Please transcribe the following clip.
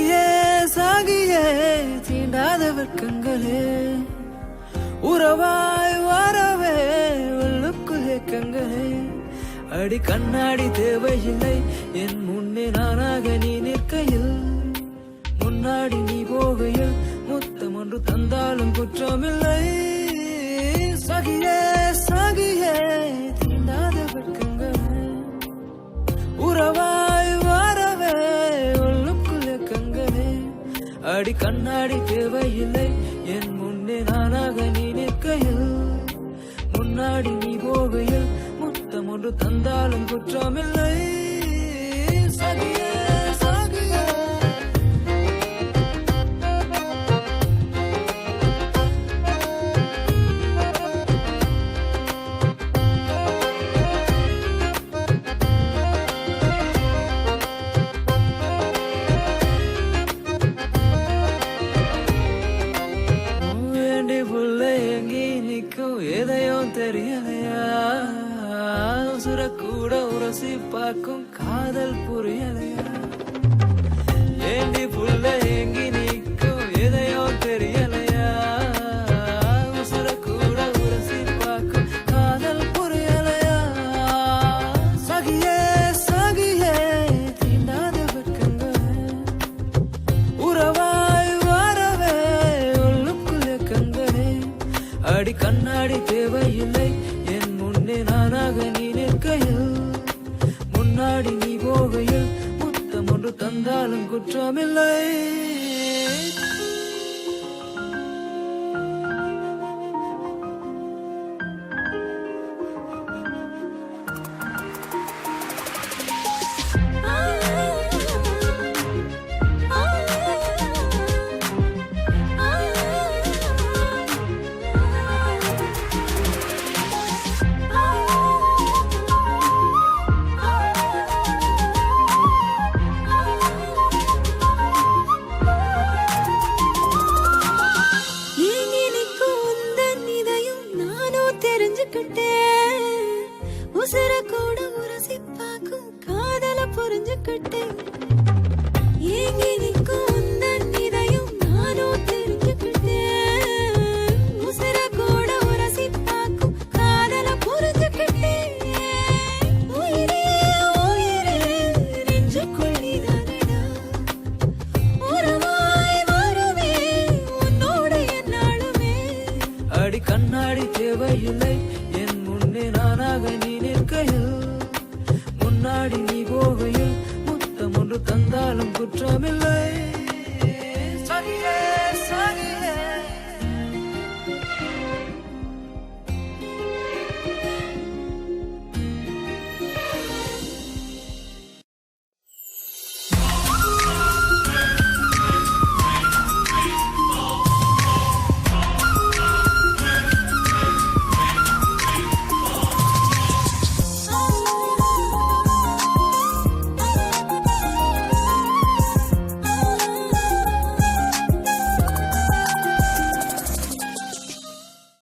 சகியே சகியே தீண்டாத வெட்கங்களே உறவாய் வரவே உள்ளுக்குள் ஏக்கங்களே அடி கண்ணாடி தேவையில்லை என் முன்னே நானாக நீ நிற்கையில் முன்னாடி நீ போகையில் முத்தம் ஒன்று தந்தாலும் குற்றமில்லை சகியே சகியே தீண்டாத வெட்கங்களே உறவாய் வரவே உள்ளுக்குள் ஏக்கங்களே அடி கண்ணாடி தேவையில்லை என் முன்னே நானாக நீ நிற்கையில் முன்னாடி நீ போகையில் முத்தம் ஒன்று தந்தாலும் குற்றமில்லை சகியே சகியே எதையும் தெரியலையா உசுர கூட உரசி பார்க்கும் காதல் புரியலையா ஏண்டி புள்ள எங்கி நிற்கும் எதையும் தெரியலையா உசுர கூட உரசி பார்க்கும் காதல் புரியலையா சகியே சகியே தீண்டாத வெட்கங்களே உறவாய் வரவே உள்ளுக்குள் ஏக்கங்களே அடி கண்ணாடி தேவையில்லை என் முன்னே நானாக நீ நிற்கையில் முன்னாடி நீ போகையில் முத்தம் ஒன்று தந்தாலும் குற்றமில்லை உசுர கூட உரசி பார்க்கும் காதல புரிஞ்சுக்கிட்டேன் ஏங்கி நிற்கும் உந்தன் இதயம் நானும் தெரிஞ்சுக்கிட்டேன் உசுர கூட உரசி பார்க்கும் காதல புரிஞ்சுக்கிட்டேன் உயிரே உயிரே நெஞ்சுக்குள் நீதானடா உறவாய் வருவே உன்னோடு என்னாலுமே அடி கண்ணாடி தேவையில்லை என் முன்னே நானாக நீ நிற்கையில் முன்னாடி நீ போகையில் முத்தம் ஒன்று தந்தாலும் குற்றமில்லை